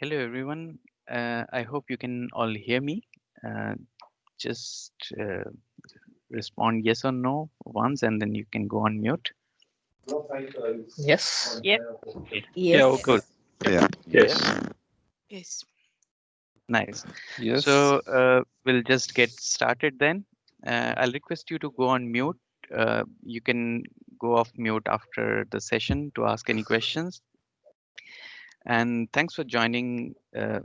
Hello, everyone. I hope you can all hear me. Uh, just respond yes or no once, and then you can go on mute. Yes. Yep. Okay, Yeah, Yes. okay. cool, Yeah. Yes. Yes. nice. Yes. So we'll just get started then. I'll request you to go on mute. You can go off mute after the session to ask any questions. And thanks for joining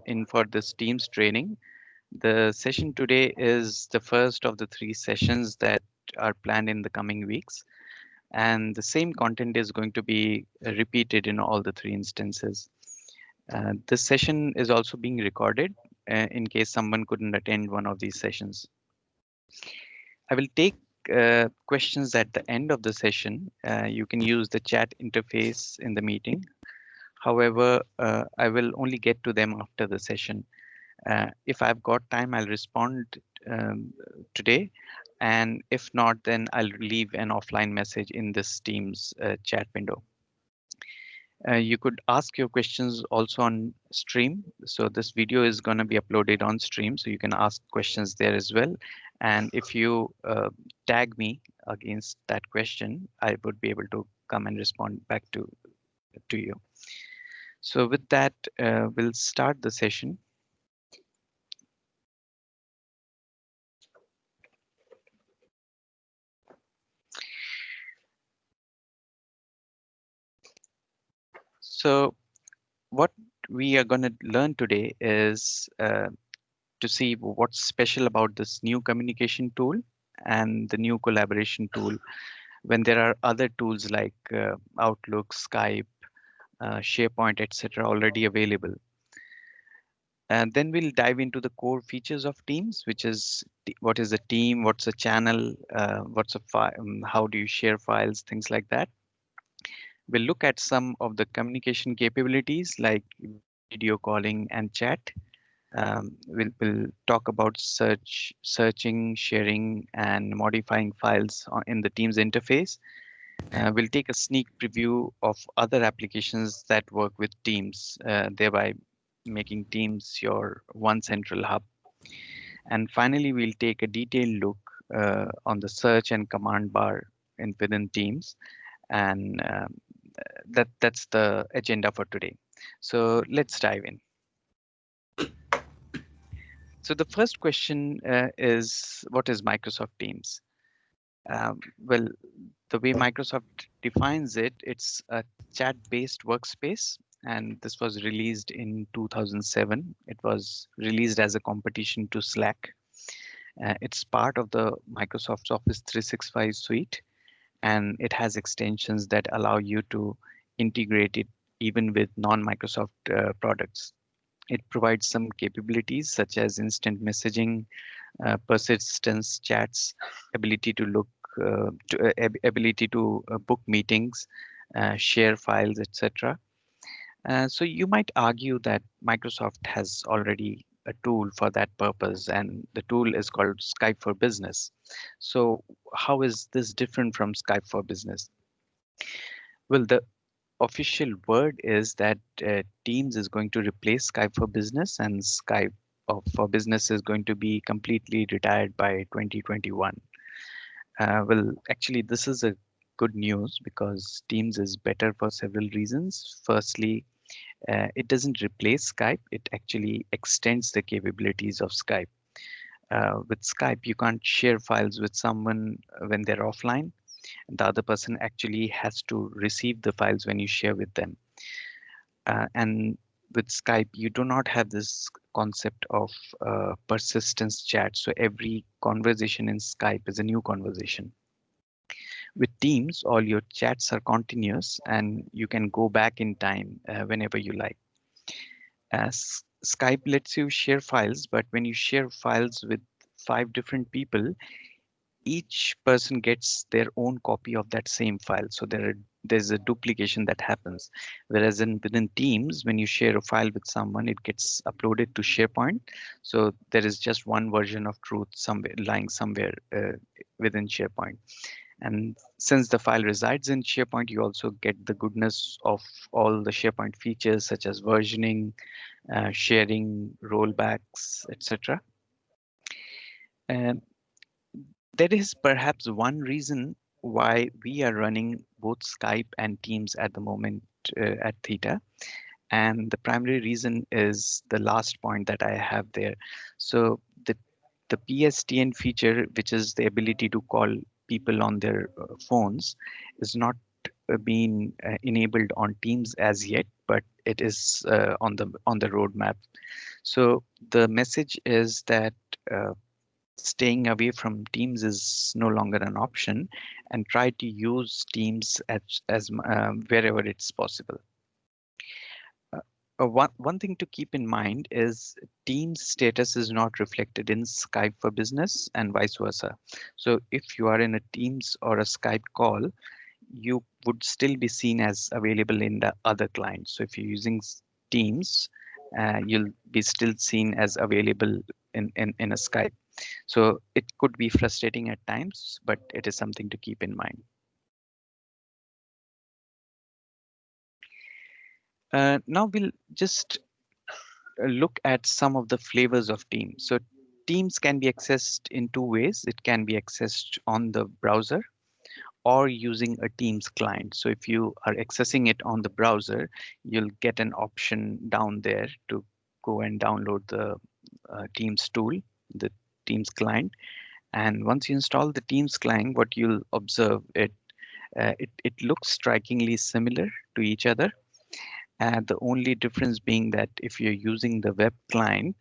in for this Teams training. The session today is the first of the three sessions that are planned in the coming weeks. And the same content is going to be repeated in all the three instances. This session is also being recorded in case someone couldn't attend one of these sessions. I will take questions at the end of the session. You can use the chat interface in the meeting. However, I will only get to them after the session. If I've got time, I'll respond um, today. And if not, then I'll leave an offline message in this Teams chat window. You could ask your questions also on stream. So this video is going to be uploaded on stream, so you can ask questions there as well. And if you tag me against that question, I would be able to come and respond back to you. So with that, we'll start the session. So what we are going to learn today is to see what's special about this new communication tool and the new collaboration tool when there are other tools like Outlook, Skype, SharePoint, etc. already available. And then we'll dive into the core features of Teams, which is what is a team, what's a channel, what's a file, how do you share files, things like that. We'll look at some of the communication capabilities like video calling and chat. We'll talk about searching, sharing, and modifying files in the Teams interface. We'll take a sneak preview of other applications that work with Teams, thereby making Teams your one central hub. And finally, we'll take a detailed look on the search and command bar within Teams. And that's the agenda for today. So let's dive in. So the first question is, what is Microsoft Teams? Well, the way Microsoft defines it, it's a chat-based workspace, and this was released in 2007. It was released as a competition to Slack. It's part of the Microsoft Office 365 suite, and it has extensions that allow you to integrate it even with non-Microsoft products. It provides some capabilities such as instant messaging, persistence chats, ability to ability to book meetings, share files, etc. So you might argue that Microsoft has already a tool for that purpose, and the tool is called Skype for Business. So how is this different from Skype for Business? Well, the official word is that Teams is going to replace Skype for Business, and Skype for Business is going to be completely retired by 2021. Well, actually, this is a good news because Teams is better for several reasons. Firstly, it doesn't replace Skype, it actually extends the capabilities of Skype. With Skype, you can't share files with someone when they're offline. The other person actually has to receive the files when you share with them. And with Skype, you do not have this concept of persistence chat. So every conversation in Skype is a new conversation. With Teams, all your chats are continuous and you can go back in time whenever you like. As Skype lets you share files, but when you share files with 5 different people, each person gets their own copy of that same file. So there's a duplication that happens. Whereas within Teams, when you share a file with someone, it gets uploaded to SharePoint. So there is just one version of truth somewhere lying somewhere within SharePoint. And since the file resides in SharePoint, you also get the goodness of all the SharePoint features such as versioning, sharing, rollbacks, etc. And there is perhaps one reason why we are running both Skype and Teams at the moment at Theta. And the primary reason is the last point that I have there. So the PSTN feature, which is the ability to call people on their phones, is not being enabled on Teams as yet, but it is on the roadmap. So the message is that staying away from Teams is no longer an option, and try to use Teams as wherever it's possible. One thing to keep in mind is Teams status is not reflected in Skype for Business and vice versa. So if you are in a Teams or a Skype call, you would still be seen as available in the other client. So if you're using Teams, you'll be still seen as available in a Skype. So it could be frustrating at times, but it is something to keep in mind. Now we'll just look at some of the flavors of Teams. So Teams can be accessed in two ways. It can be accessed on the browser or using a Teams client. So if you are accessing it on the browser, you'll get an option down there to go and download the Teams tool, the Teams client. And once you install the Teams client, what you'll observe it looks strikingly similar to each other. And the only difference being that if you're using the web client,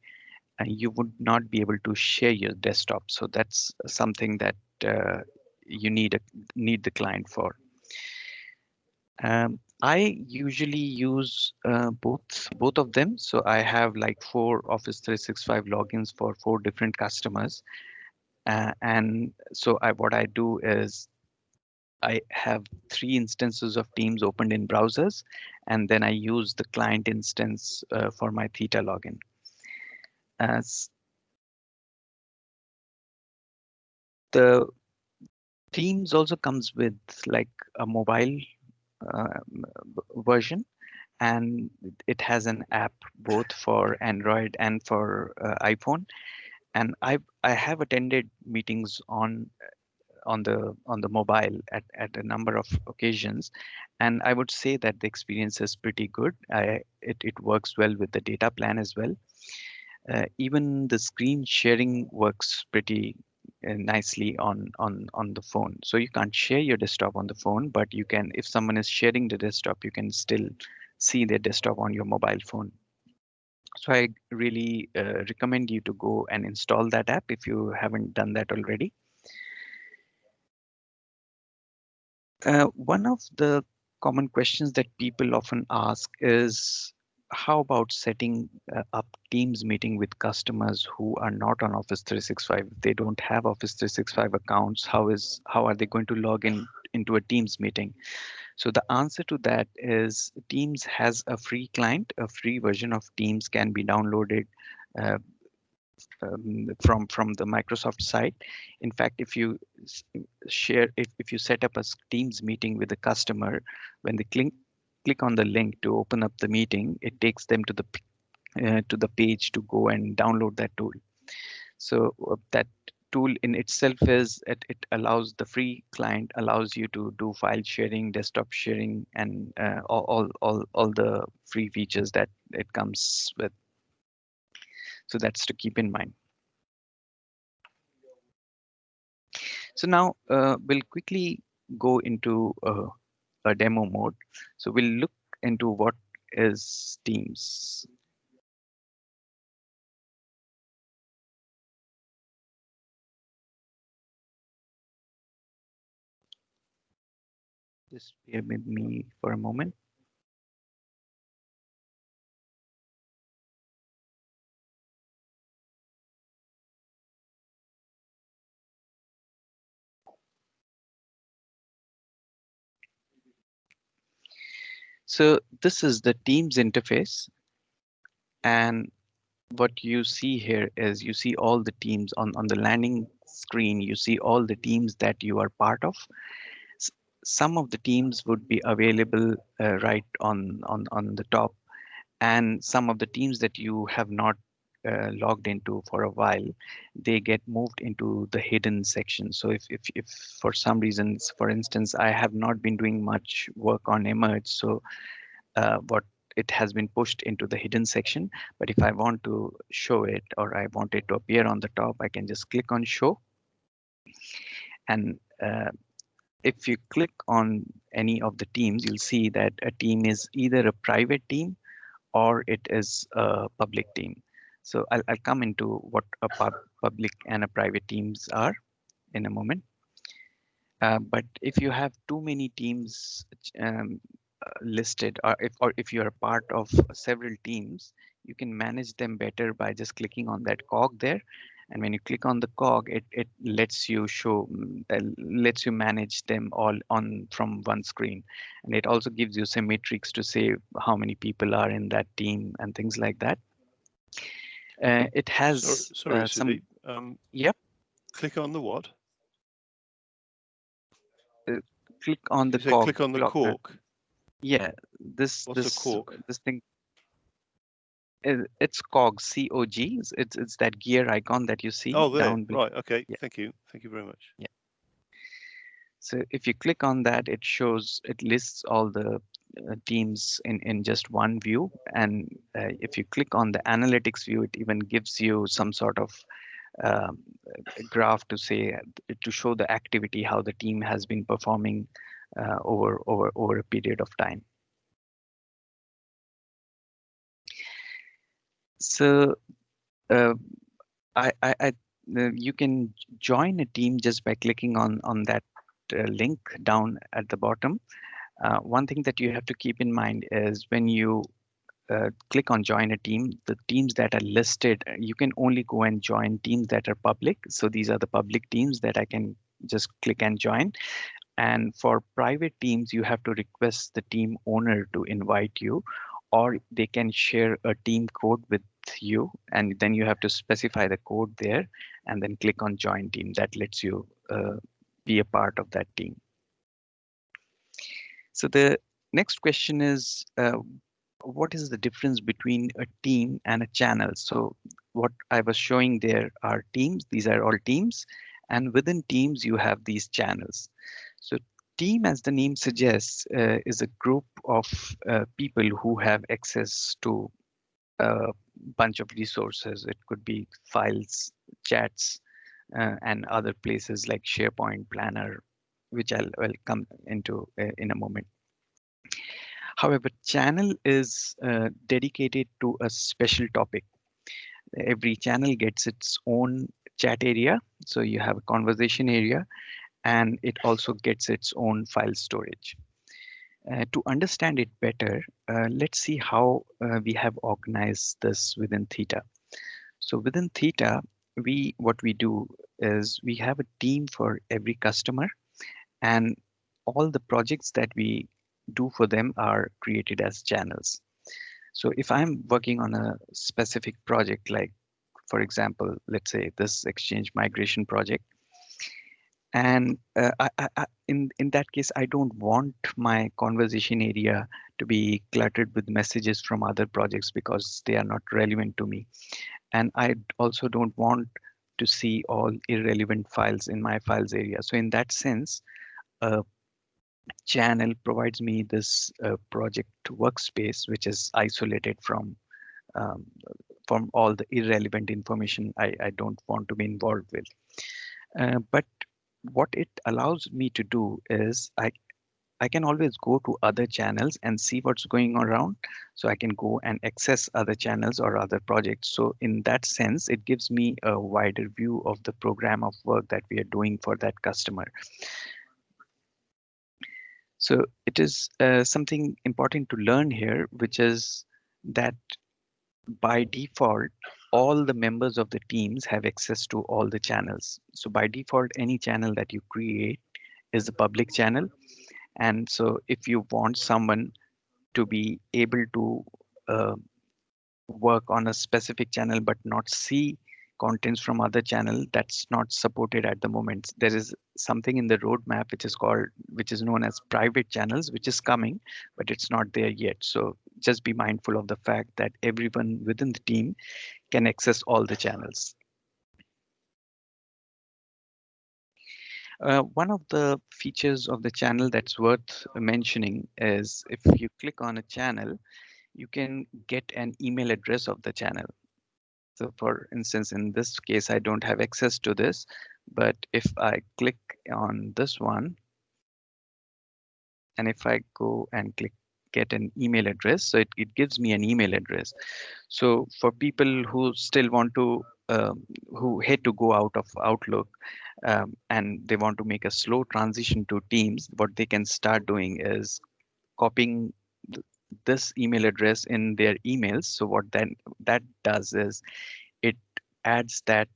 you would not be able to share your desktop. So that's something that you need the client for. I usually use both of them. So I have like 4 Office 365 logins for 4 different customers. And so what I do is I have 3 instances of Teams opened in browsers, and then I use the client instance for my Theta login. As the Teams also comes with like a mobile uh, version, and it has an app both for Android and for iPhone. And I have attended meetings on the mobile at a number of occasions, and I would say that the experience is pretty good. It works well with the data plan as well. Even the screen sharing works pretty nicely on the phone. So you can't share your desktop on the phone, but you can, if someone is sharing the desktop, you can still see their desktop on your mobile phone. So I really recommend you to go and install that app if you haven't done that already. One of the common questions that people often ask is, how about setting up Teams meeting with customers who are not on Office 365? They don't have Office 365 accounts. How are they going to log in into a Teams meeting? So the answer to that is Teams has a free client. A free version of Teams can be downloaded uh, from the Microsoft site. In fact, if you if you set up a Teams meeting with a customer, when they click on the link to open up the meeting, it takes them to the page to go and download that tool. So that tool in itself it allows, the free client allows you to do file sharing, desktop sharing, and all the free features that it comes with. So that's to keep in mind. So now we'll quickly go into a demo mode. So we'll look into what is Teams. Just bear with me for a moment. So this is the Teams interface. And what you see here is you see all the teams on the landing screen, you see all the teams that you are part of. S- Some of the teams would be available right on the top, and some of the teams that you have not logged into for a while, they get moved into the hidden section. So if for some reasons, for instance, I have not been doing much work on Emerge, so what it has been pushed into the hidden section. But if I want to show it, or I want it to appear on the top, I can just click on show. And if you click on any of the teams, you'll see that a team is either a private team or it is a public team. So I'll come into what a public and a private teams are in a moment. But if you have too many teams um, listed, or if you're a part of several teams, you can manage them better by just clicking on that cog there. And when you click on the cog, it lets you show, lets you manage them all on from one screen. And it also gives you some metrics to say how many people are in that team and things like that. It has Sorry, some, Sudeep. yep, Click on the what? click on the You say cog. click on the cork. Yeah, What's a cork? this thing. It's COG, COG. It's that gear icon that you see Oh, there. down below. Right. Okay. Yeah, Thank you. Thank you very much. yeah. So if you click on that, it lists all the teams in just one view. And if you click on the analytics view, it even gives you some sort of um, graph to say, to show the activity, how the team has been performing over a period of time. So uh, you can join a team just by clicking on that link down at the bottom. One thing that you have to keep in mind is when you click on join a team, the teams that are listed, you can only go and join teams that are public. So these are the public teams that I can just click and join. And for private teams, you have to request the team owner to invite you, or they can share a team code with you, and then you have to specify the code there and then click on join team. That lets you be a part of that team. So the next question is, what is the difference between a team and a channel? So what I was showing there are teams. These are all teams. And within teams, you have these channels. So team, as the name suggests, is a group of people who have access to a bunch of resources. It could be files, chats, and other places like SharePoint, Planner, which I'll come into in a moment. However, channel is dedicated to a special topic. Every channel gets its own chat area. So you have a conversation area, and it also gets its own file storage. To understand it better, let's see how we have organized this within Theta. So within Theta, what we do is we have a team for every customer, and all the projects that we do for them are created as channels. So if I'm working on a specific project, like for example, let's say this Exchange migration project, and in that case, I don't want my conversation area to be cluttered with messages from other projects because they are not relevant to me. And I also don't want to see all irrelevant files in my files area. So in that sense, a channel provides me this project workspace, which is isolated um, from all the irrelevant information I don't want to be involved with. But what it allows me to do is I can always go to other channels and see what's going around. So I can go and access other channels or other projects. So in that sense, it gives me a wider view of the program of work that we are doing for that customer. So it is something important to learn here, which is that by default, all the members of the teams have access to all the channels. So by default, any channel that you create is a public channel. And so if you want someone to be able to uh, work on a specific channel but not see contents from other channel. That's not supported at the moment. There is something in the roadmap which is known as private channels, which is coming, but it's not there yet. So just be mindful of the fact that everyone within the team can access all the channels. One of the features of the channel that's worth mentioning is if you click on a channel, you can get an email address of the channel. So for instance, in this case, I don't have access to this, but if I click on this one, and if I go and click get an email address, so it gives me an email address. So for people who still want to, who hate to go out of Outlook, and they want to make a slow transition to Teams, what they can start doing is copying this email address in their emails. So what then that does is it adds that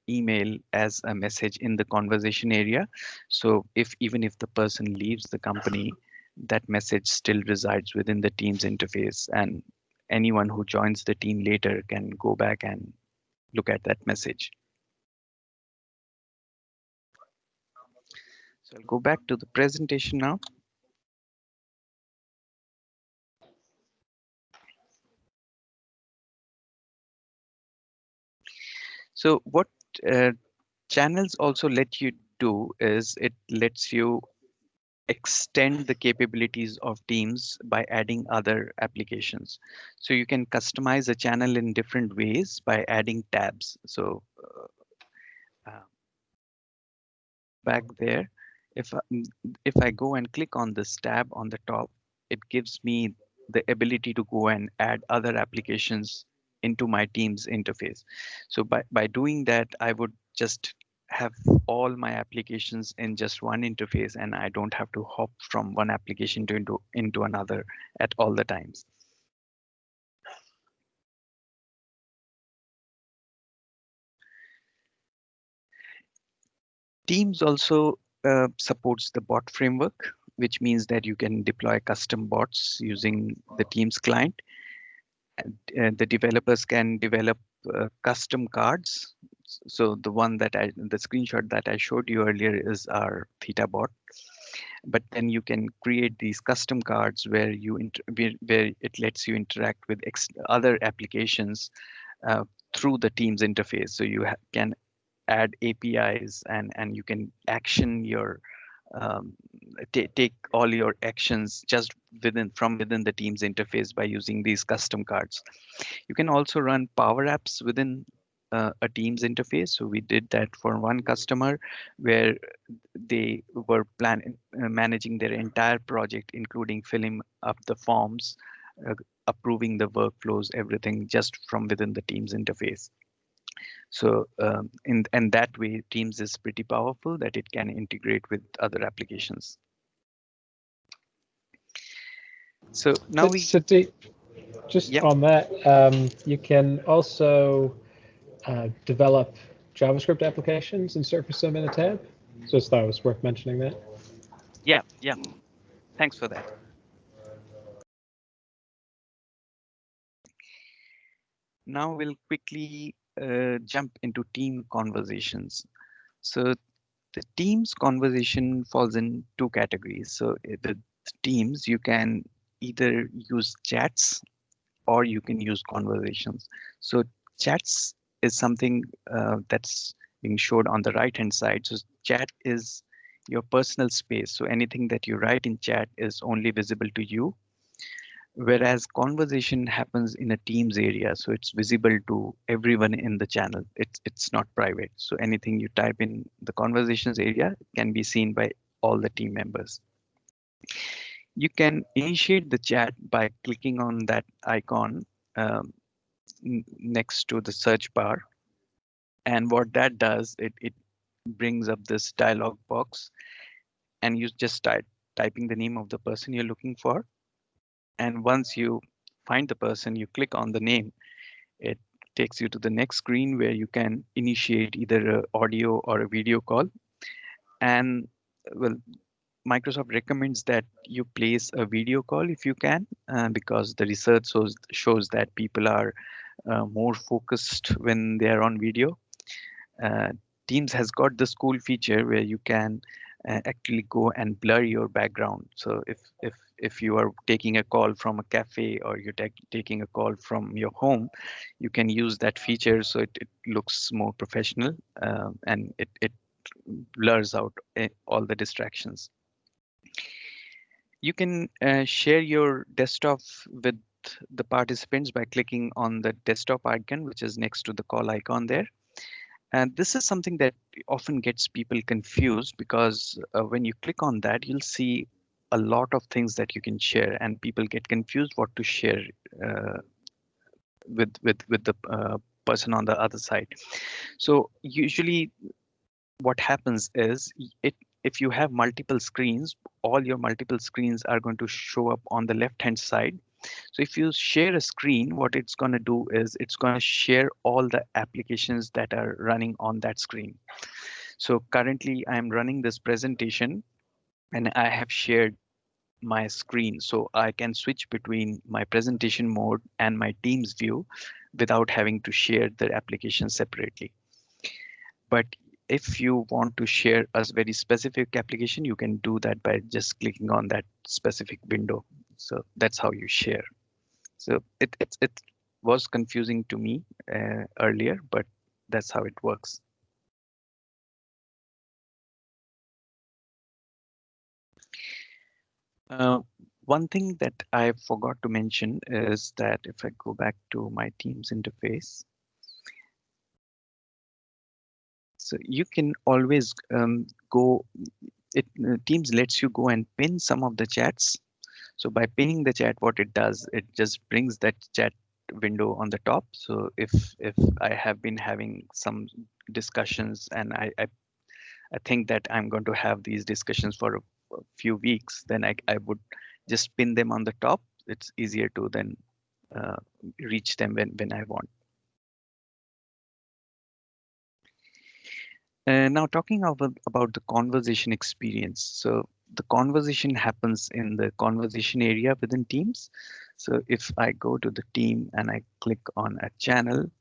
email as a message in the conversation area. So even if the person leaves the company, that message still resides within the Teams interface, and anyone who joins the team later can go back and look at that message. So I'll go back to the presentation now. So what channels also let you do is it lets you extend the capabilities of Teams by adding other applications. So you can customize a channel in different ways by adding tabs. So back there, if I go and click on this tab on the top, it gives me the ability to go and add other applications into my Teams interface. So by doing that, I would just have all my applications in just one interface, and I don't have to hop from one application into another at all the times. Teams also supports the bot framework, which means that you can deploy custom bots using the Teams client. And the developers can develop custom cards. So the screenshot that I showed you earlier is our Theta bot. But then you can create these custom cards where where it lets you interact with other applications through the Teams interface. So you can add APIs, and you can action your take all your actions just from within the Teams interface by using these custom cards. You can also run Power Apps within a Teams interface. So we did that for one customer where they were managing their entire project, including filling up the forms, approving the workflows, everything just from within the Teams interface. So in that way, Teams is pretty powerful that it can integrate with other applications. So now Sadiq, just on that, you can also develop JavaScript applications and surface them in a tab. So I thought it was worth mentioning that. Yeah. Thanks for that. Now we'll quickly jump into team conversations. So the Teams conversation falls in two categories. So the Teams, you can either use chats or you can use conversations. So chats is something that's being showed on the right hand side. So chat is your personal space. So anything that you write in chat is only visible to you. Whereas conversation happens in a Teams area, so it's visible to everyone in the channel. It's not private. So anything you type in the conversations area can be seen by all the team members. You can initiate the chat by clicking on that icon next to the search bar. And what that does, it brings up this dialog box, and you just start typing the name of the person you're looking for. And once you find the person, you click on the name, it takes you to the next screen where you can initiate either an audio or a video call. And well, Microsoft recommends that you place a video call if you can, because the research shows that people are more focused when they are on video. Teams has got this cool feature where you can actually go and blur your background. So if you are taking a call from a cafe or you're taking a call from your home, you can use that feature so it looks more professional, and it blurs out all the distractions. You can share your desktop with the participants by clicking on the desktop icon, which is next to the call icon there. And this is something that often gets people confused because when you click on that, you'll see a lot of things that you can share, and people get confused what to share with the person on the other side. So usually what happens is if you have multiple screens, all your multiple screens are going to show up on the left hand side. So if you share a screen, what it's going to do is it's going to share all the applications that are running on that screen. So currently I'm running this presentation and I have shared my screen, so I can switch between my presentation mode and my Teams view without having to share the application separately. But if you want to share a very specific application, you can do that by just clicking on that specific window. So that's how you share. So it was confusing to me earlier, but that's how it works. One thing that I forgot to mention is that if I go back to my Teams interface, so you can always Teams lets you go and pin some of the chats. So by pinning the chat, what it does, it just brings that chat window on the top. So if I have been having some discussions and I think that I'm going to have these discussions for a few weeks, then I would just pin them on the top. It's easier to then reach them when I want. Now talking about the conversation experience. So the conversation happens in the conversation area within Teams. So if I go to the team and I click on a channel,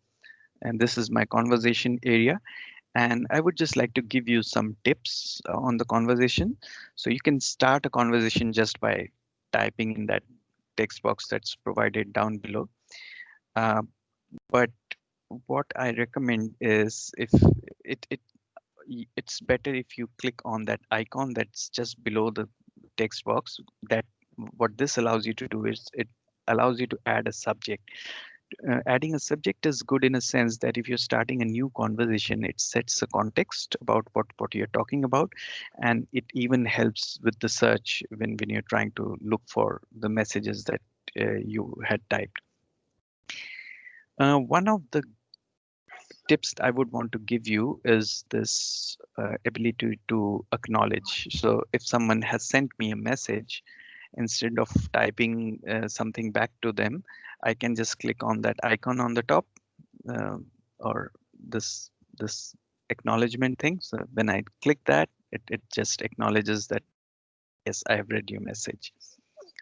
and this is my conversation area, and I would just like to give you some tips on the conversation. So you can start a conversation just by typing in that text box that's provided down below. But what I recommend is if it's better if you click on that icon that's just below the text box. That what this allows you to do is it allows you to add a subject. Adding a subject is good in a sense that if you're starting a new conversation, it sets a context about what you're talking about, and it even helps with the search when you're trying to look for the messages that you had typed. One of the tips I would want to give you is this ability to acknowledge. So if someone has sent me a message, instead of typing something back to them, I can just click on that icon on the top or this acknowledgement thing. So when I click that, it just acknowledges that, yes, I have read your message.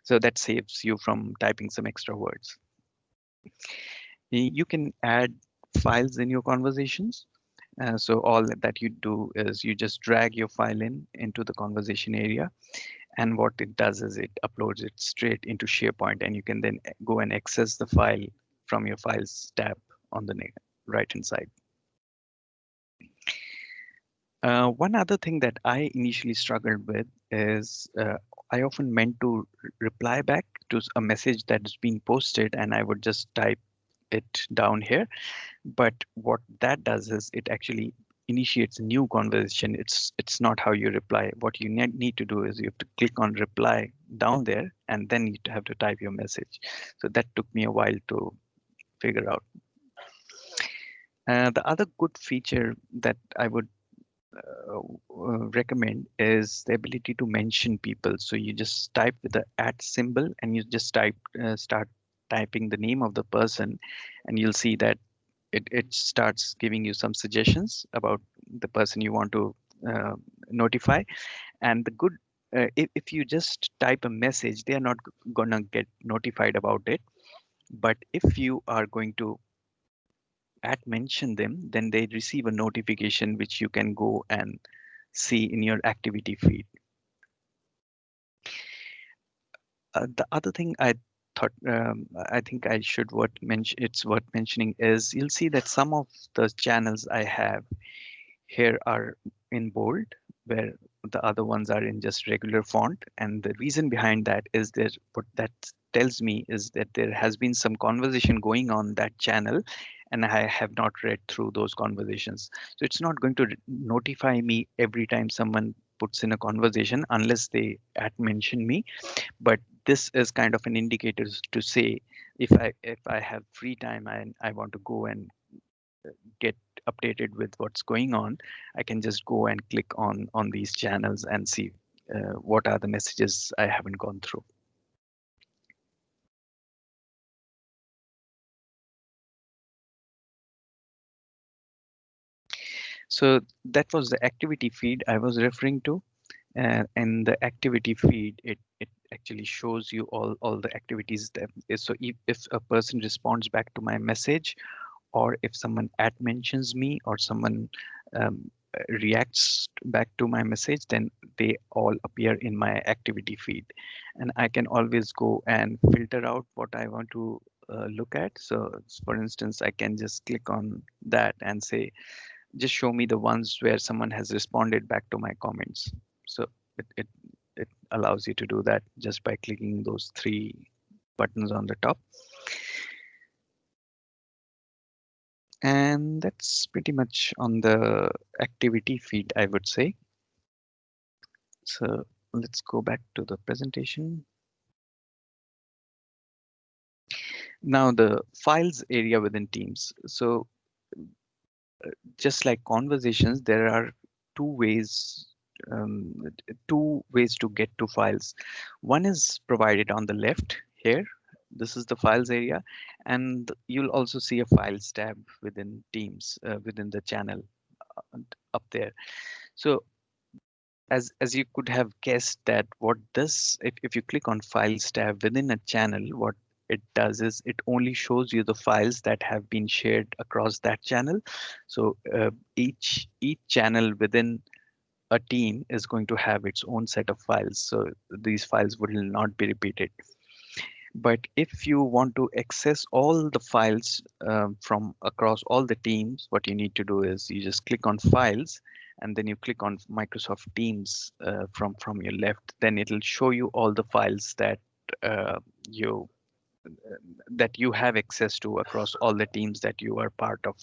So that saves you from typing some extra words. You can add files in your conversations. So all that you do is you just drag your file into the conversation area. And what it does is it uploads it straight into SharePoint, and you can then go and access the file from your Files tab on the right-hand side. One other thing that I initially struggled with is I often meant to reply back to a message that's been posted, and I would just type it down here. But what that does is it actually initiates a new conversation. It's not how you reply. What you need to do is you have to click on reply down there, and then you have to type your message. So that took me a while to figure out. The other good feature that I would recommend is the ability to mention people. So you just type with the @ symbol, and you just start typing the name of the person, and you'll see that it starts giving you some suggestions about the person you want to notify. And the good, if you just type a message, they are not gonna get notified about it. But if you are going to mention them, then they receive a notification which you can go and see in your activity feed. The other thing I think I should it's worth mentioning is you'll see that some of the channels I have here are in bold, where the other ones are in just regular font. And the reason behind that is that what that tells me is that there has been some conversation going on that channel, and I have not read through those conversations. So it's not going to notify me every time someone puts in a conversation unless they mention me. But this is kind of an indicator to say if I have free time and I want to go and get updated with what's going on, I can just go and click on these channels and see what are the messages I haven't gone through. So that was the activity feed I was referring to. And the activity feed, it actually shows you all the activities that is. So if a person responds back to my message, or if someone mentions me, or someone reacts back to my message, then they all appear in my activity feed. And I can always go and filter out what I want to look at. So for instance, I can just click on that and say, just show me the ones where someone has responded back to my comments. So it allows you to do that just by clicking those three buttons on the top. And that's pretty much on the activity feed, I would say. So let's go back to the presentation. Now the files area within Teams. So just like conversations, there are two ways to get to files. One is provided on the left here. This is the files area, and you'll also see a files tab within Teams, within the channel up there. So as you could have guessed that what this, if you click on files tab within a channel, what it does is it only shows you the files that have been shared across that channel. So each channel within a team is going to have its own set of files. So these files will not be repeated. But if you want to access all the files from across all the teams, what you need to do is you just click on files, and then you click on Microsoft Teams from your left. Then it'll show you all the files that uh, you have access to across all the teams that you are part of.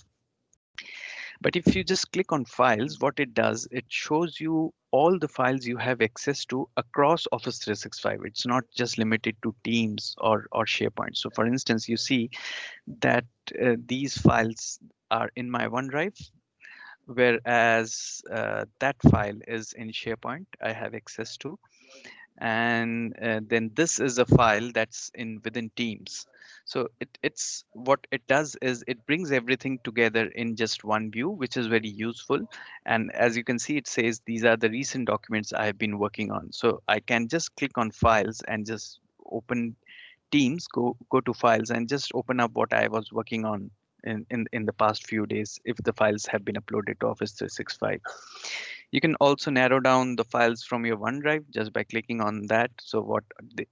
But if you just click on files, what it does, it shows you all the files you have access to across Office 365. It's not just limited to Teams or SharePoint. So for instance, you see that these files are in my OneDrive, whereas that file is in SharePoint I have access to. And then this is a file that's within Teams. So it's what it does is it brings everything together in just one view, which is very useful. And as you can see, it says these are the recent documents I have been working on. So I can just click on files and just open Teams, go to files, and just open up what I was working on in the past few days if the files have been uploaded to Office 365. You can also narrow down the files from your OneDrive just by clicking on that. So what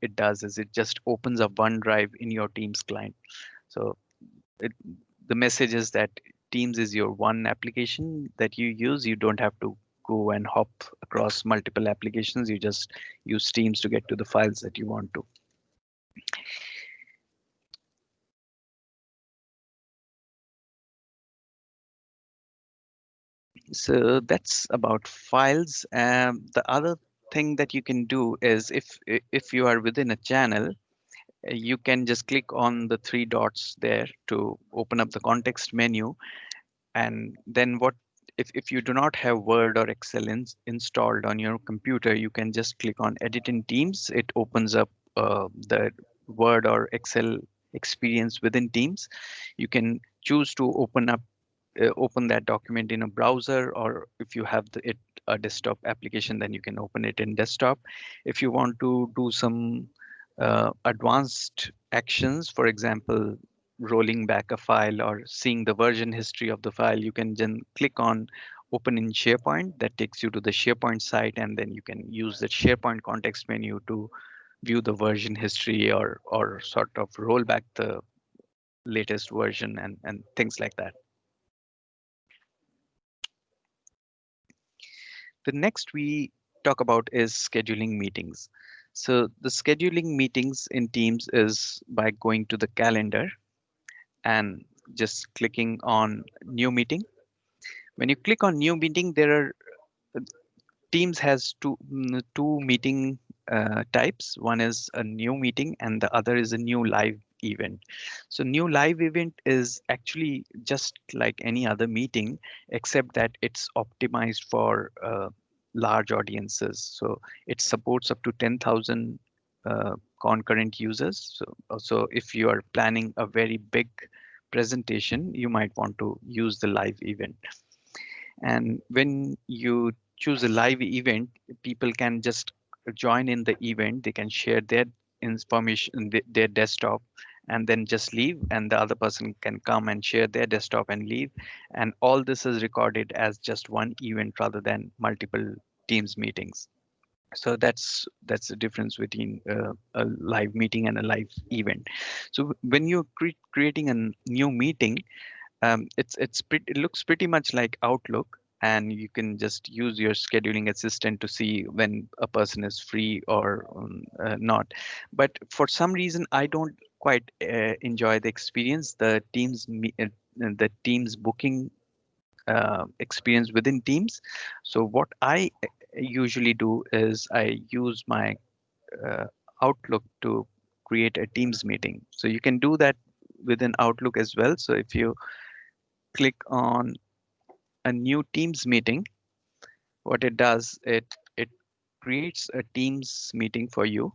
it does is it just opens up OneDrive in your Teams client. So the message is that Teams is your one application that you use. You don't have to go and hop across multiple applications. You just use Teams to get to the files that you want to. So that's about files. The other thing that you can do is if you are within a channel, you can just click on the three dots there to open up the context menu. And then if you do not have Word or Excel installed on your computer, you can just click on Edit in Teams. It opens up the Word or Excel experience within Teams. You can choose to open that document in a browser, or if you have a desktop application, then you can open it in desktop. If you want to do some advanced actions, for example, rolling back a file or seeing the version history of the file, you can then click on open in SharePoint. That takes you to the SharePoint site, and then you can use the SharePoint context menu to view the version history or sort of roll back the latest version and things like that. The next we talk about is scheduling meetings. So the scheduling meetings in Teams is by going to the calendar and just clicking on new meeting. When you click on new meeting, there are Teams has two meeting types. One is a new meeting and the other is a new live event. So new live event is actually just like any other meeting, except that it's optimized for large audiences. So it supports up to 10,000 concurrent users. So if you are planning a very big presentation, you might want to use the live event. And when you choose a live event, people can just join in the event. They can share their information, their desktop, and then just leave. And the other person can come and share their desktop and leave. And all this is recorded as just one event rather than multiple Teams meetings. So that's the difference between a live meeting and a live event. So when you're creating a new meeting, it looks pretty much like Outlook, and you can just use your scheduling assistant to see when a person is free or not. But for some reason, I don't quite enjoy the experience, the Teams booking experience within Teams. So what I usually do is I use my uh, Outlook to create a Teams meeting. So you can do that within Outlook as well. So if you click on a new Teams meeting, what it does, it creates a Teams meeting for you,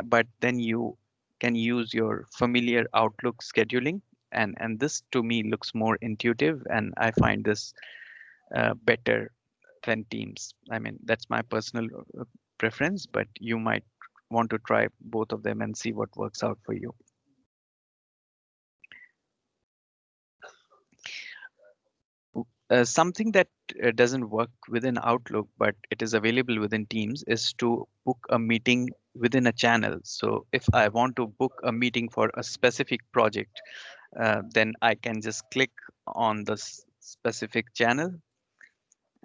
but then you can use your familiar Outlook scheduling, and this to me looks more intuitive, and I find this better than Teams. I mean, that's my personal preference, but you might want to try both of them and see what works out for you. Something that doesn't work within Outlook, but it is available within Teams, is to book a meeting within a channel. So if I want to book a meeting for a specific project, then I can just click on the specific channel,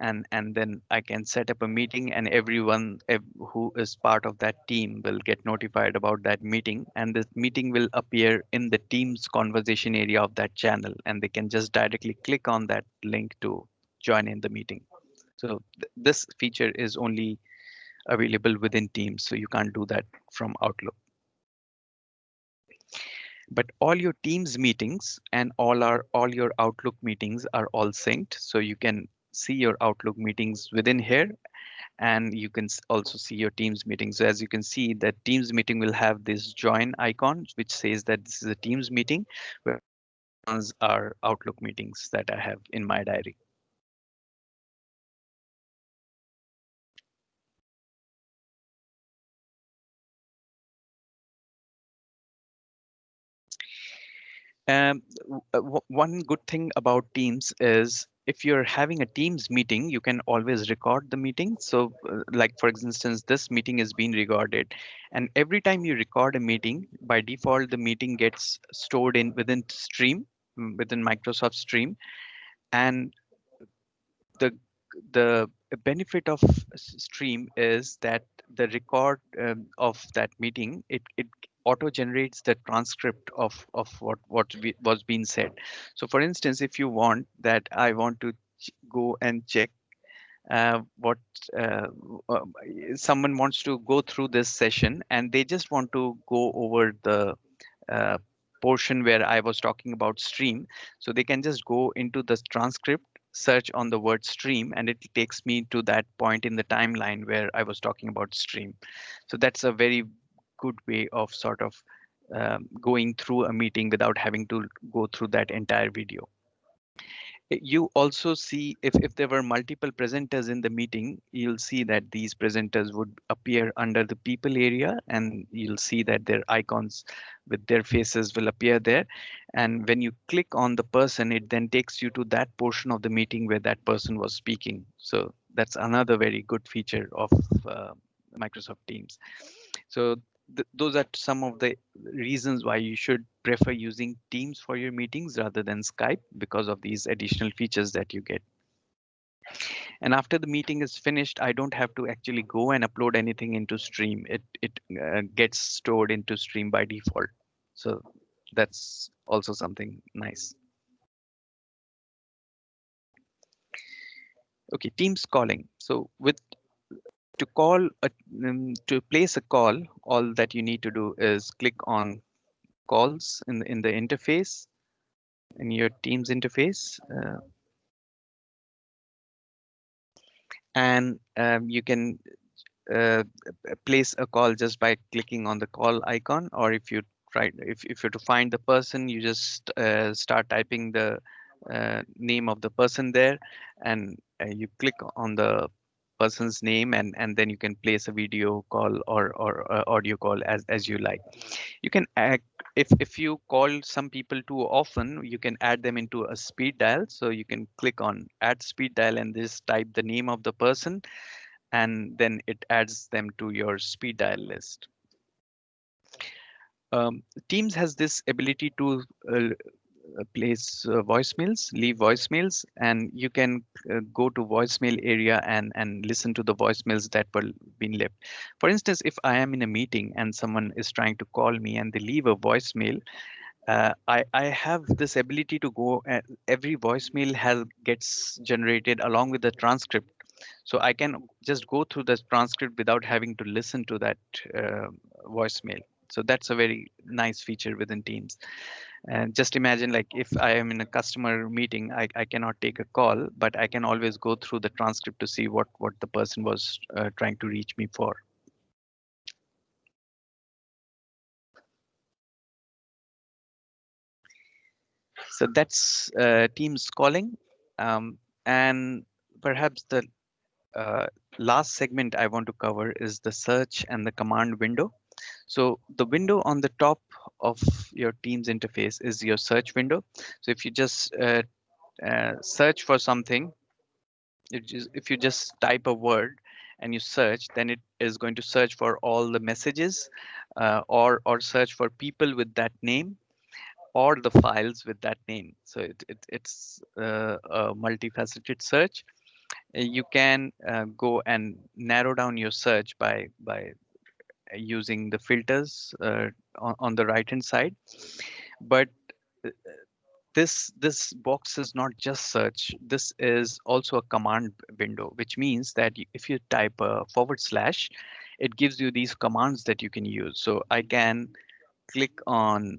and then I can set up a meeting, and everyone who is part of that team will get notified about that meeting, and this meeting will appear in the Teams conversation area of that channel, and they can just directly click on that link to join in the meeting. So this feature is only available within Teams, so you can't do that from Outlook. But all your Teams meetings and all your Outlook meetings are all synced, so you can see your Outlook meetings within here, and you can also see your Teams meeting. So as you can see, that Teams meeting will have this join icon, which says that this is a Teams meeting, where ones are Outlook meetings that I have in my diary. One good thing about Teams is if you're having a Teams meeting, you can always record the meeting. So like, for instance, this meeting is being recorded. And every time you record a meeting, by default, the meeting gets stored within Stream, within Microsoft Stream. And the the benefit of Stream is that the record of that meeting, it auto generates the transcript of what was being said. So for instance, if you want that, I want to go and check what uh, uh, someone wants to go through this session, and they just want to go over the uh, portion where I was talking about Stream. So they can just go into the transcript, search on the word Stream, and it takes me to that point in the timeline where I was talking about Stream. So that's a very good way of sort of going through a meeting without having to go through that entire video. You also see if there were multiple presenters in the meeting, you'll see that these presenters would appear under the people area, and you'll see that their icons with their faces will appear there. And when you click on the person, it then takes you to that portion of the meeting where that person was speaking. So that's another very good feature of Microsoft Teams. So those are some of the reasons why you should prefer using Teams for your meetings rather than Skype, because of these additional features that you get. And after the meeting is finished, I don't have to actually go and upload anything into Stream. It gets stored into Stream by default. So that's also something nice. Okay, Teams calling. So to place a call, all that you need to do is click on calls in the interface, in your Teams interface, and you can place a call just by clicking on the call icon. Or if you're to find the person, you just start typing the name of the person there, and you click on the person's name, and then you can place a video call or audio call as you like. You can add, if you call some people too often, you can add them into a speed dial. So you can click on add speed dial and just type the name of the person, and then it adds them to your speed dial list. Teams has this ability to place voicemails, leave voicemails, and you can go to voicemail area and listen to the voicemails that were being left. For instance, if I am in a meeting and someone is trying to call me and they leave a voicemail, I have this ability to go, every voicemail gets generated along with the transcript. So I can just go through the transcript without having to listen to that voicemail. So that's a very nice feature within Teams. And just imagine, like, if I am in a customer meeting, I cannot take a call, but I can always go through the transcript to see what the person was trying to reach me for. So that's Teams calling. And perhaps the last segment I want to cover is the search and the command window. So the window on the top of your Teams interface is your search window. So if you just search for something, if you just type a word and you search, then it is going to search for all the messages, or search for people with that name, or the files with that name. So it's a multifaceted search. You can go and narrow down your search by using the filters on the right hand side. But uh, this box is not just search. This is also a command window, which means that if you type a /, it gives you these commands that you can use. So I can click on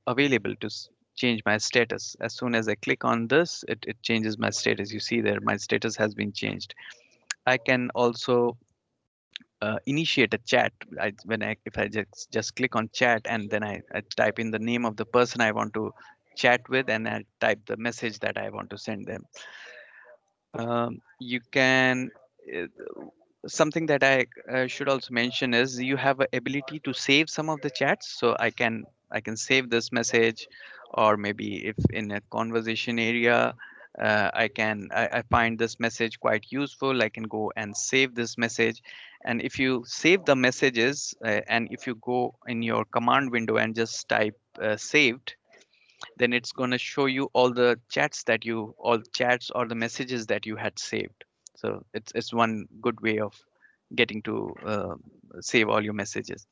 available to change my status. As soon as I click on this, it changes my status. You see there, my status has been changed. I can also initiate a chat. If I just click on chat, and then I type in the name of the person I want to chat with, and I type the message that I want to send them. You can something that I should also mention is you have a ability to save some of the chats. So I can save this message, or maybe if in a conversation area, I find this message quite useful, I can go and save this message. And if you save the messages, and if you go in your command window and just type saved, then it's going to show you all the chats or the messages that you had saved. So it's one good way of getting to save all your messages.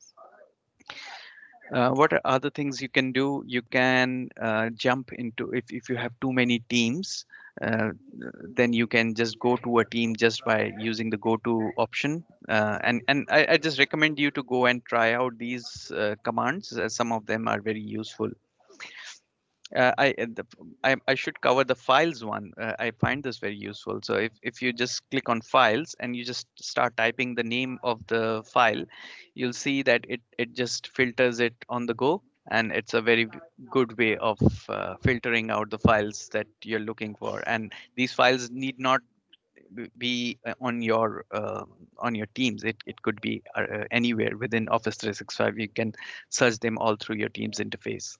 What are other things you can do? You can jump into, if you have too many teams, then you can just go to a team just by using the go to option. And I just recommend you to go and try out these commands. Some of them are very useful. I should cover the files one. I find this very useful. So if you just click on files and you just start typing the name of the file, you'll see that it just filters it on the go. and it's a very good way of filtering out the files that you're looking for. And these files need not be on your teams. It could be anywhere within Office 365. You can search them all through your Teams interface.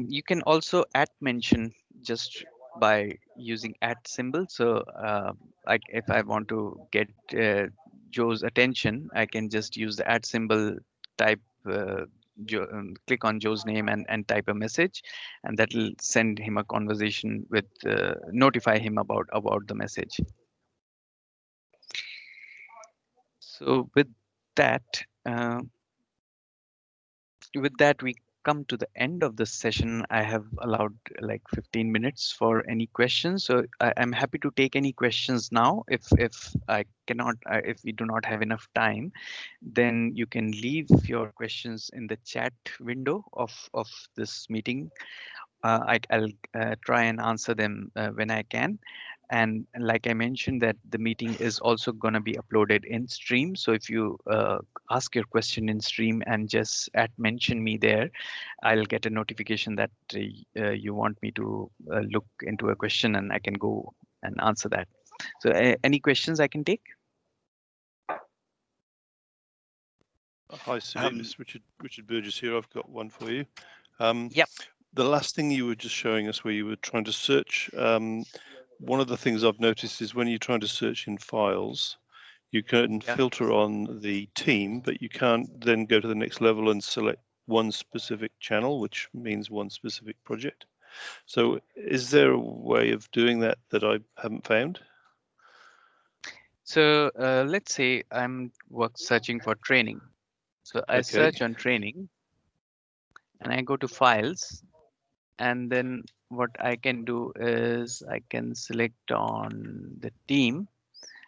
You can also @mention just by using @ symbol. So like if I want to get Joe's attention, I can just use the @ symbol, type click on Joe's name and type a message, and that will send him a conversation with notify him about the message. So with that, we come to the end of the session. I have allowed like 15 minutes for any questions. So I'm happy to take any questions now. If I cannot, if we do not have enough time, then you can leave your questions in the chat window of this meeting. I'll try and answer them when I can. And like I mentioned, that the meeting is also going to be uploaded in stream. So if you ask your question in stream and just @mention me there, I'll get a notification that you want me to look into a question, and I can go and answer that. So any questions I can take? Hi, Sudeep. It's Richard Burgess here. I've got one for you. Yep. The last thing you were just showing us where you were trying to search, one of the things I've noticed is when you're trying to search in files, you can filter on the team, but you can't then go to the next level and select one specific channel, which means one specific project. So is there a way of doing that that I haven't found? So let's say I'm searching for training. So I search on training and I go to files, and then what I can do is I can select on the team.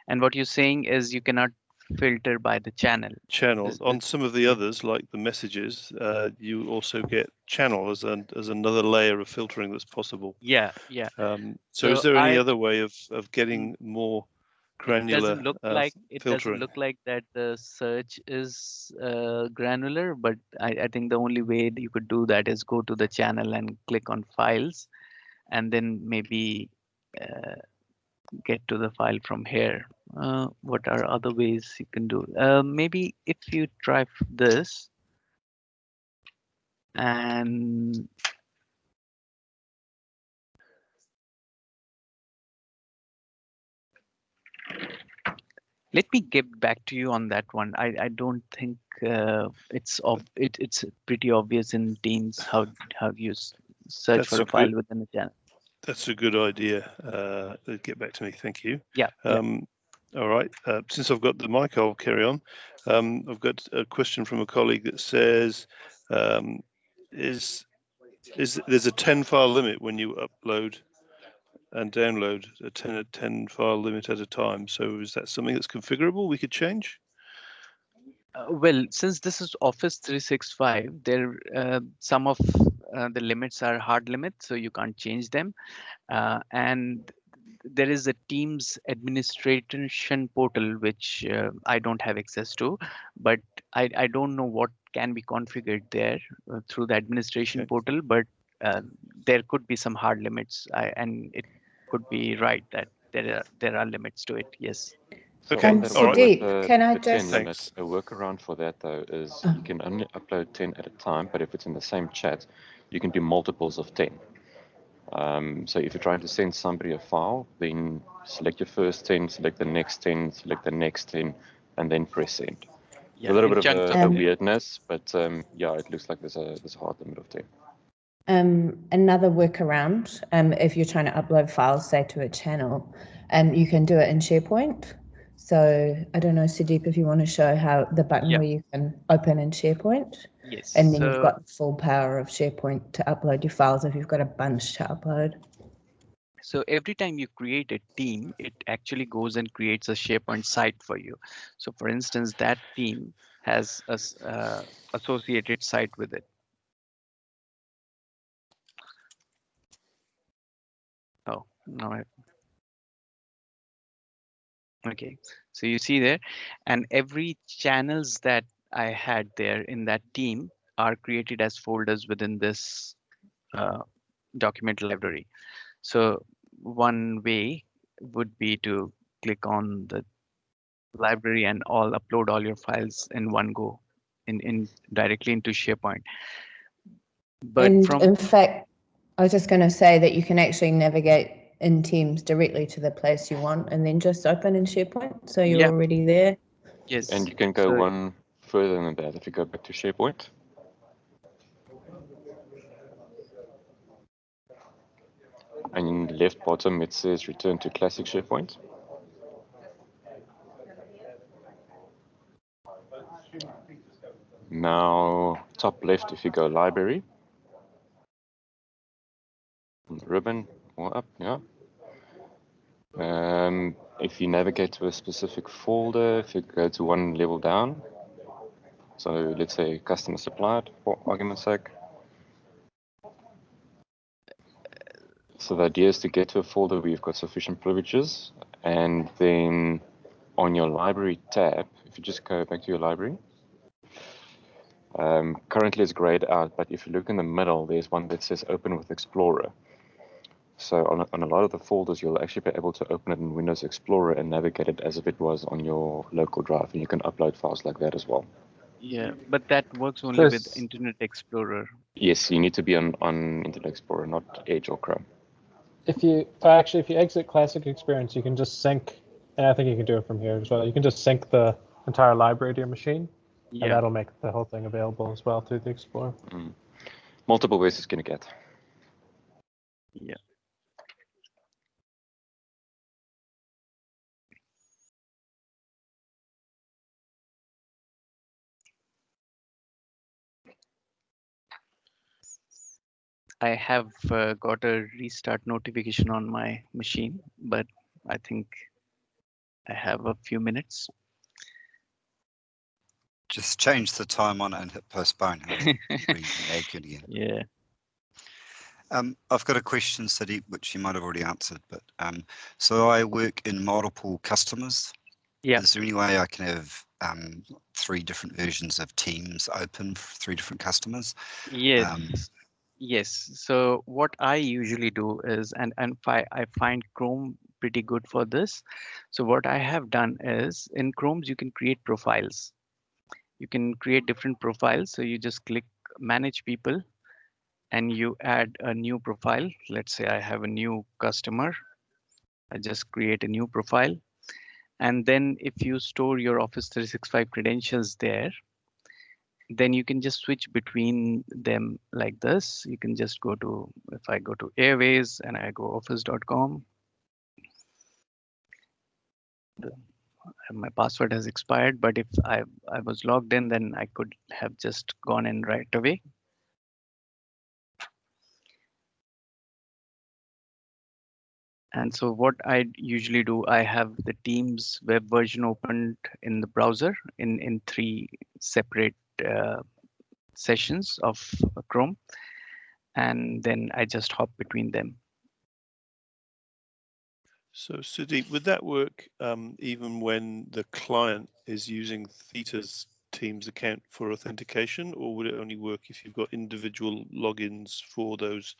And what you're saying is you cannot filter by the channel. On some of the others, like the messages, you also get channel as another layer of filtering that's possible. Yeah. So is there any other way of getting more granular it doesn't look like that the search is granular, but I think the only way that you could do that is go to the channel and click on files, and then maybe get to the file from here. What are other ways you can do? Maybe if you try this and let me get back to you on that one. I don't think it's pretty obvious in Teams how you search for a file within a channel. That's a good idea. Get back to me. Thank you. Yeah. All right. Since I've got the mic, I'll carry on. I've got a question from a colleague that says, there's a 10 file limit when you upload and download, a 10 file limit at a time. So is that something that's configurable we could change? Well, since this is Office 365, there some of the limits are hard limits, so you can't change them. And there is a Teams administration portal, which I don't have access to, but I don't know what can be configured there through the administration portal, but there could be some hard limits, and it could be right that there are limits to it. Yes. So Sudeep, can I just... A workaround for that, though, is you can only upload 10 at a time, but if it's in the same chat, you can do multiples of 10. So if you're trying to send somebody a file, then select your first 10, select the next 10, select the next 10, and then press send. Yeah, a little bit of a weirdness, but yeah, it looks like there's a hard limit of 10. Another workaround, if you're trying to upload files, say, to a channel, you can do it in SharePoint. So I don't know, Sudeep, if you want to show how the button where you can open in SharePoint. Yes. And then you've got the full power of SharePoint to upload your files if you've got a bunch to upload. So every time you create a team, it actually goes and creates a SharePoint site for you. So for instance, that team has a associated site with it. Oh, no. Okay, so you see there, and every channels that I had there in that team are created as folders within this document library. So one way would be to click on the library and upload all your files in one go in directly into SharePoint. But and from in fact, I was just going to say that you can actually navigate in Teams directly to the place you want and then just open in SharePoint. So you're already there. Yes. And you can go one further than that if you go back to SharePoint. And in the left bottom, it says return to classic SharePoint. Now, top left, if you go library, ribbon or up, yeah. If you navigate to a specific folder, if you go to one level down, so let's say customer supplied, for argument's sake. So the idea is to get to a folder where you've got sufficient privileges, and then on your library tab, if you just go back to your library, currently it's grayed out, but if you look in the middle, there's one that says open with Explorer. So on a lot of the folders, you'll actually be able to open it in Windows Explorer and navigate it as if it was on your local drive, and you can upload files like that as well. Yeah, but that works only with Internet Explorer. Yes, you need to be on Internet Explorer, not Edge or Chrome. If you exit Classic Experience, you can just sync, and I think you can do it from here as well. You can just sync the entire library to your machine, and that'll make the whole thing available as well through the Explorer. Multiple ways to skin a cat. Yeah. I have got a restart notification on my machine, but I think I have a few minutes. Just change the time on it and hit postpone. Again. Yeah. I've got a question, Sudeep, which you might have already answered, but so I work in multiple customers. Yeah. Is there any way I can have 3 different versions of Teams open for 3 different customers? Yes. Yes. So what I usually do is, and I find Chrome pretty good for this. So what I have done is in Chrome's you can create profiles. You can create different profiles. So you just click manage people and you add a new profile. Let's say I have a new customer. I just create a new profile. And then if you store your Office 365 credentials there, then you can just switch between them like this. You can just go to, if I go to Airways and I go office.com, my password has expired, but if I was logged in, then I could have just gone in right away. And so what I usually do, I have the Teams web version opened in the browser in 3 separate sessions of Chrome, and then I just hop between them. So Sudeep, would that work even when the client is using Theta's Teams account for authentication, or would it only work if you've got individual logins for those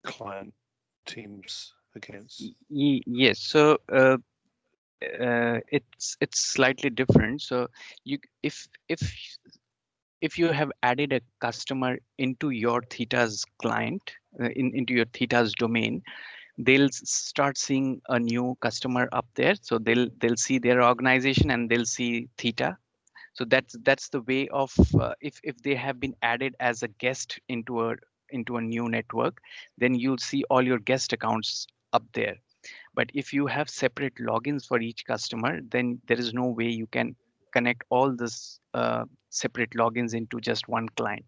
client Teams accounts? Yes, so it's slightly different. So if you have added a customer into your Theta's client, into your Theta's domain, they'll start seeing a new customer up there. So they'll see their organization and they'll see Theta. So that's the way of if they have been added as a guest into a new network, then you'll see all your guest accounts up there. But if you have separate logins for each customer, then there is no way you can connect all this separate logins into just one client.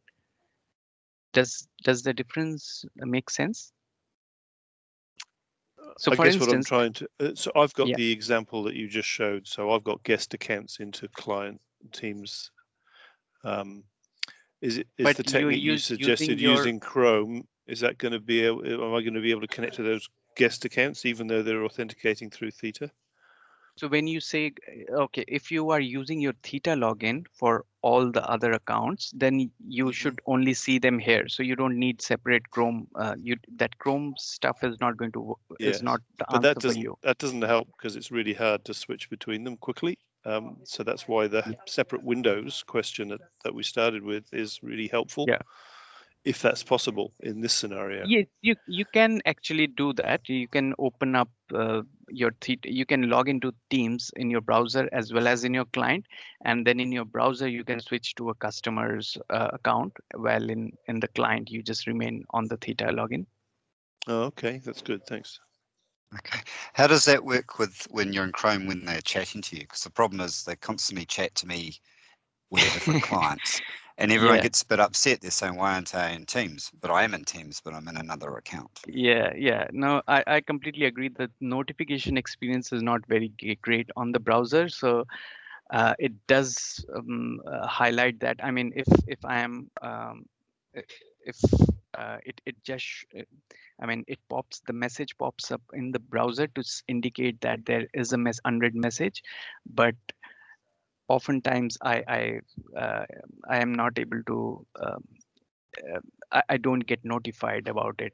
Does the difference make sense? So I for guess instance, what I'm trying to, so I've got the example that you just showed. So I've got guest accounts into client Teams. Is the technique you suggested using Chrome, is that going to be able, am I going to be able to connect to those guest accounts even though they're authenticating through Theta? So when you say, okay, if you are using your Theta login for all the other accounts, then you should only see them here. So you don't need separate Chrome. That Chrome stuff is not going to Yes, is not the but answer for you. that doesn't help because it's really hard to switch between them quickly. So that's why the separate windows question that we started with is really helpful. Yeah. If that's possible in this scenario. Yeah, you can actually do that. You can open up your Theta. You can log into Teams in your browser as well as in your client, and then in your browser you can switch to a customer's account. While in the client you just remain on the Theta login. Oh, okay, that's good. Thanks. Okay. How does that work with when you're in Chrome when they're chatting to you? Because the problem is they constantly chat to me with different clients, and everyone Yeah. gets a bit upset. They're saying, "Why aren't I in Teams?" But I am in Teams, but I'm in another account. Yeah. No, I completely agree that notification experience is not very great on the browser. So it does highlight that. I mean, if I am if it just I mean, the message pops up in the browser to indicate that there is a unread message, but oftentimes I am not able to. I don't get notified about it.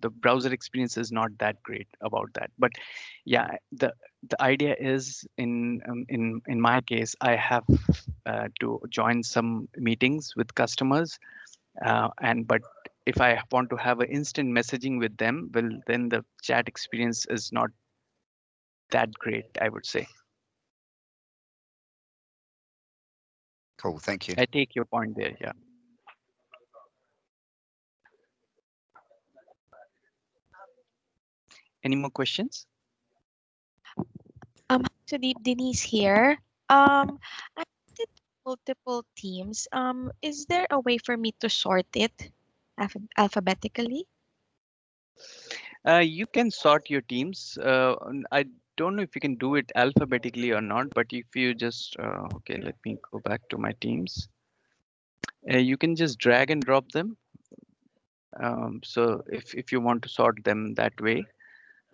The browser experience is not that great about that. But yeah, the idea is in my case, I have to join some meetings with customers, but if I want to have an instant messaging with them, well, then the chat experience is not that great, I would say. Cool, thank you. I take your point there, yeah. Any more questions? Sudeep, Denise here. I did multiple teams. Is there a way for me to sort it alphabetically? You can sort your teams. I don't know if you can do it alphabetically or not, but if you just, okay, let me go back to my teams. You can just drag and drop them. So if you want to sort them that way.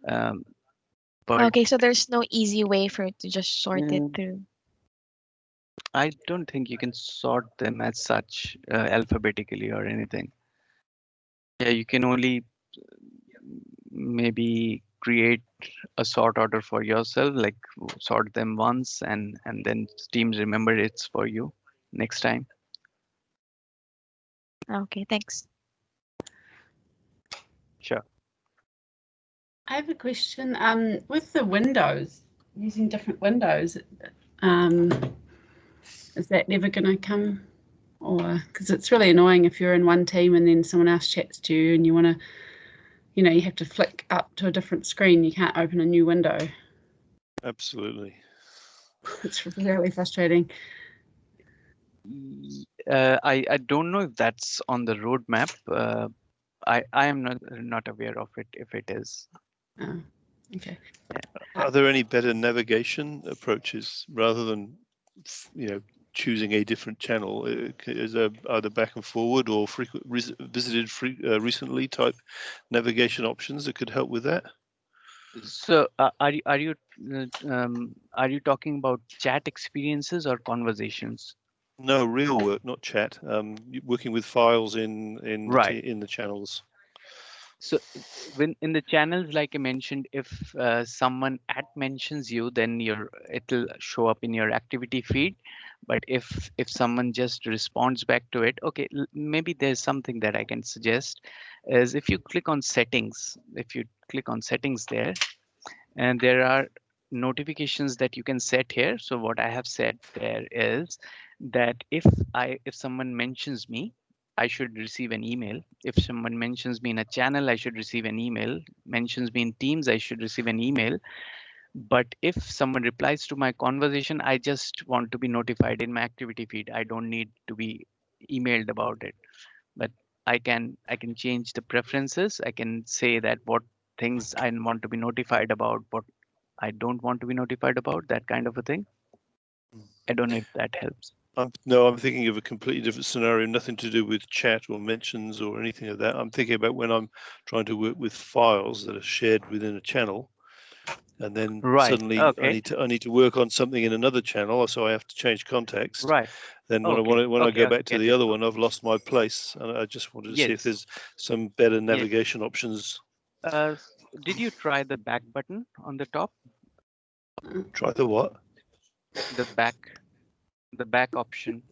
But Okay, so there's no easy way for it to just sort it through. I don't think you can sort them as such alphabetically or anything. Yeah, you can only maybe create a sort order for yourself, like sort them once and then Teams remember it's for you next time. Okay, thanks. Sure. I have a question. With the windows, using different windows, is that never going to come? Or because it's really annoying if you're in one team and then someone else chats to you and you want to, you have to flick up to a different screen. You can't open a new window. Absolutely. It's really frustrating. I don't know if that's on the roadmap. I am not aware of it if it is. Oh, okay. Are there any better navigation approaches rather than choosing a different channel? Is there either back and forward or visited recently type navigation options that could help with that? So are you talking about chat experiences or conversations? No, real work, not chat. Working with files in the channels. So when in the channels, like I mentioned, if someone mentions you, then it'll show up in your activity feed. But if someone just responds back to it, okay, maybe there's something that I can suggest is if you click on settings, there, and there are notifications that you can set here. So what I have set there is that if someone mentions me, I should receive an email. If someone mentions me in a channel, I should receive an email. Mentions me in Teams, I should receive an email. But if someone replies to my conversation, I just want to be notified in my activity feed. I don't need to be emailed about it. But I can change the preferences. I can say that what things I want to be notified about, what I don't want to be notified about, that kind of a thing. I don't know if that helps. No, I'm thinking of a completely different scenario, nothing to do with chat or mentions or anything of that. I'm thinking about when I'm trying to work with files that are shared within a channel. and then Right. suddenly Okay. I need to work on something in another channel, so I have to change context. Right. Then when Okay. I go back to Get the it. other one, I've lost my place, and I just wanted to see if Yes. there's some better Yes. navigation options. Did you try the back button on the top? Try the what? The back option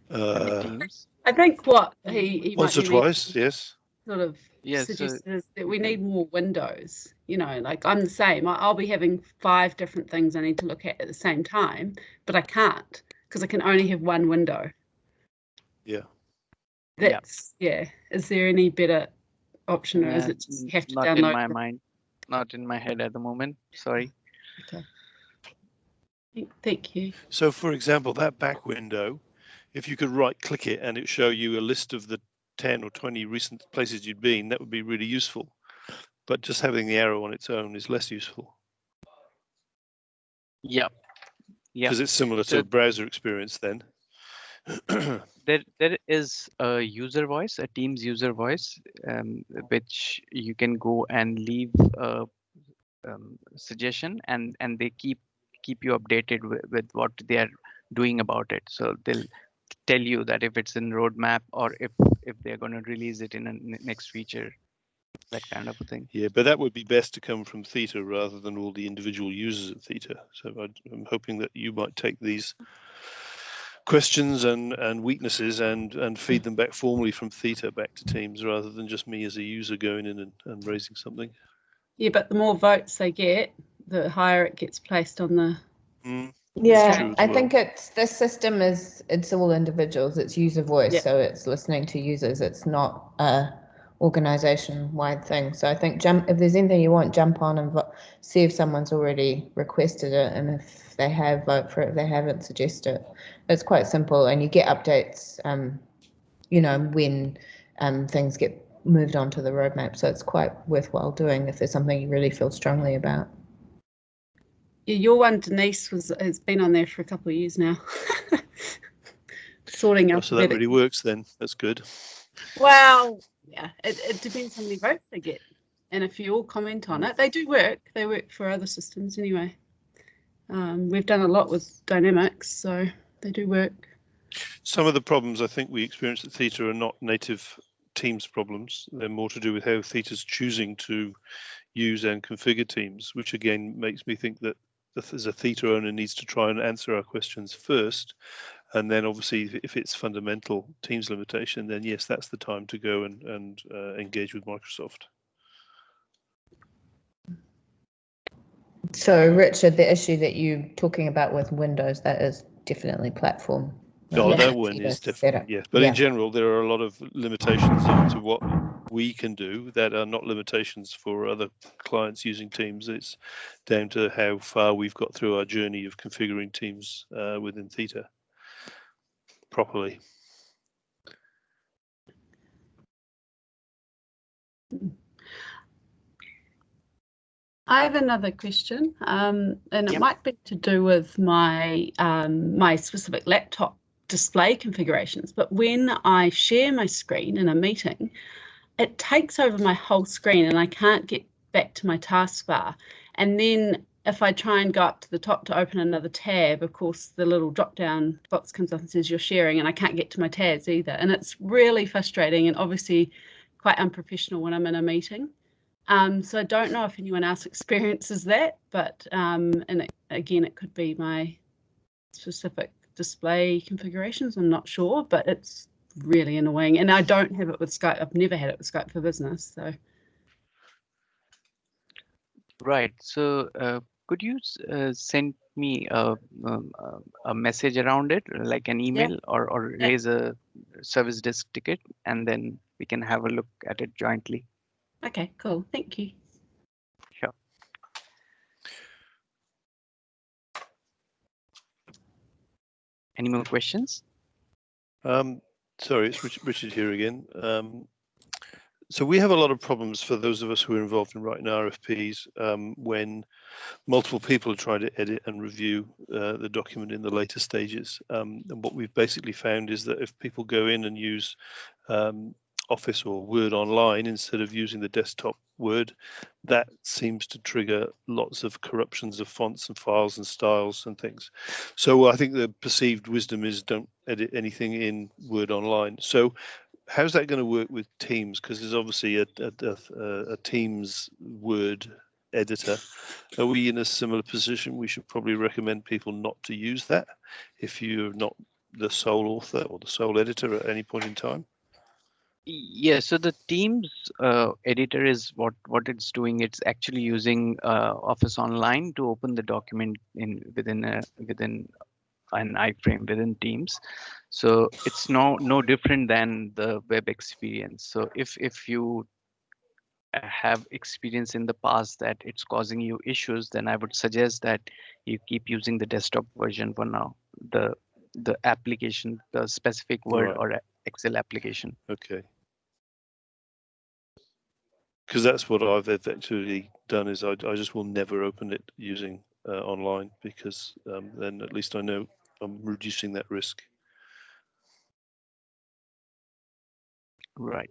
in the Teams. I think what he Once might or be twice, yes. sort of Yes. suggested is that we you can- need more windows. You know, like I'm the same. I'll be having 5 different things I need to look at the same time, but I can't because I can only have one window. Yeah. That's yeah. Is there any better option, or is it just you have to not download? in my mind, not in my head at the moment. Sorry. Okay. Thank you. So, for example, that back window, if you could right-click it and it show you a list of the 10 or 20 recent places you'd been, that would be really useful. But just having the arrow on its own is less useful. Yeah. Yeah. Because it's similar to a browser experience then. There is a user voice, a Teams user voice, which you can go and leave a suggestion, and they keep you updated with what they are doing about it. So they'll tell you that if it's in roadmap or if they're going to release it in a next feature, that kind of a thing. Yeah, but that would be best to come from Theta rather than all the individual users at Theta. So I'm hoping that you might take these questions and weaknesses and feed them back formally from Theta back to Teams rather than just me as a user going in and raising something. Yeah, but the more votes they get, the higher it gets placed on the. Yeah, I think the system is, it's all individuals, it's user voice, Yeah. so it's listening to users, it's not a organization-wide thing. So I think if there's anything you want, jump on and see if someone's already requested it, and if they have, vote for it. If they haven't, suggest it. It's quite simple, and you get updates, you know, when things get moved onto the roadmap. So it's quite worthwhile doing if there's something you really feel strongly about. Yeah, your one, Denise, has been on there for a couple of years now. Sorting out. So that really works then. That's good. Well, yeah, it depends how many votes they get. And if you all comment on it, they do work. They work for other systems anyway. We've done a lot with Dynamics, so they do work. Some of the problems I think we experience at Theta are not native Teams problems. They're more to do with how Theta's choosing to use and configure Teams, which again makes me think that as a Theta owner needs to try and answer our questions first. And then obviously if it's fundamental Teams limitation, then yes, that's the time to go and engage with Microsoft. So Richard, the issue that you're talking about with Windows, that is definitely platform. No, that one is definitely, yes. But in general, there are a lot of limitations to what we can do that are not limitations for other clients using Teams. It's down to how far we've got through our journey of configuring Teams within Theta properly. I have another question, and it might be to do with my my specific laptop display configurations. But when I share my screen in a meeting, it takes over my whole screen, and I can't get back to my taskbar. And then if I try and go up to the top to open another tab, of course, the little drop-down box comes up and says you're sharing, and I can't get to my tabs either. And it's really frustrating and obviously quite unprofessional when I'm in a meeting. So I don't know if anyone else experiences that, but again, it could be my specific display configurations. I'm not sure, but it's really annoying. And I don't have it with Skype. I've never had it with Skype for Business. So. Right. So could you send me a message around it, like an email or raise a service desk ticket, and then we can have a look at it jointly. Okay, cool. Thank you. Sure. Any more questions? Sorry, it's Richard here again. So we have a lot of problems for those of us who are involved in writing RFPs when multiple people are trying to edit and review the document in the later stages. And what we've basically found is that if people go in and use Office or Word Online instead of using the desktop Word, that seems to trigger lots of corruptions of fonts and files and styles and things. So I think the perceived wisdom is don't edit anything in Word Online. So how's that going to work with Teams? Because there's obviously a Teams Word editor. Are we in a similar position? We should probably recommend people not to use that if you're not the sole author or the sole editor at any point in time. Yeah, so the Teams editor is what it's doing. It's actually using Office Online to open the document within an iframe within Teams. So it's no different than the web experience. So if you have experience in the past that it's causing you issues, then I would suggest that you keep using the desktop version for now. The application, the specific Word Right. or Excel application. Okay. Because that's what I've effectively done is I just will never open it using online because then at least I know I'm reducing that risk. Right.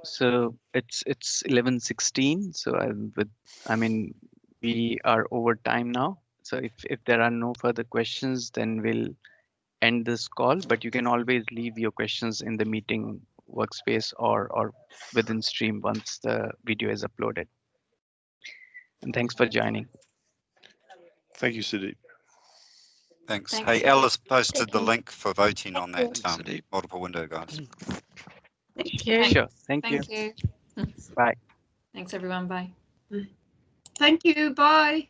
So it's 11:16. So we are over time now. So if there are no further questions, then we'll end this call. But you can always leave your questions in the meeting workspace or within Stream once the video is uploaded. And thanks for joining. Thank you, Sudeep. Thanks. Thanks, Hey, Sudeep. Alice posted Take the care. link for voting on that Thanks, Sudeep. multiple window, guys. Thank you. Sure. Thank you. Thank you. Bye. Thanks, everyone. Bye. Thank you. Bye.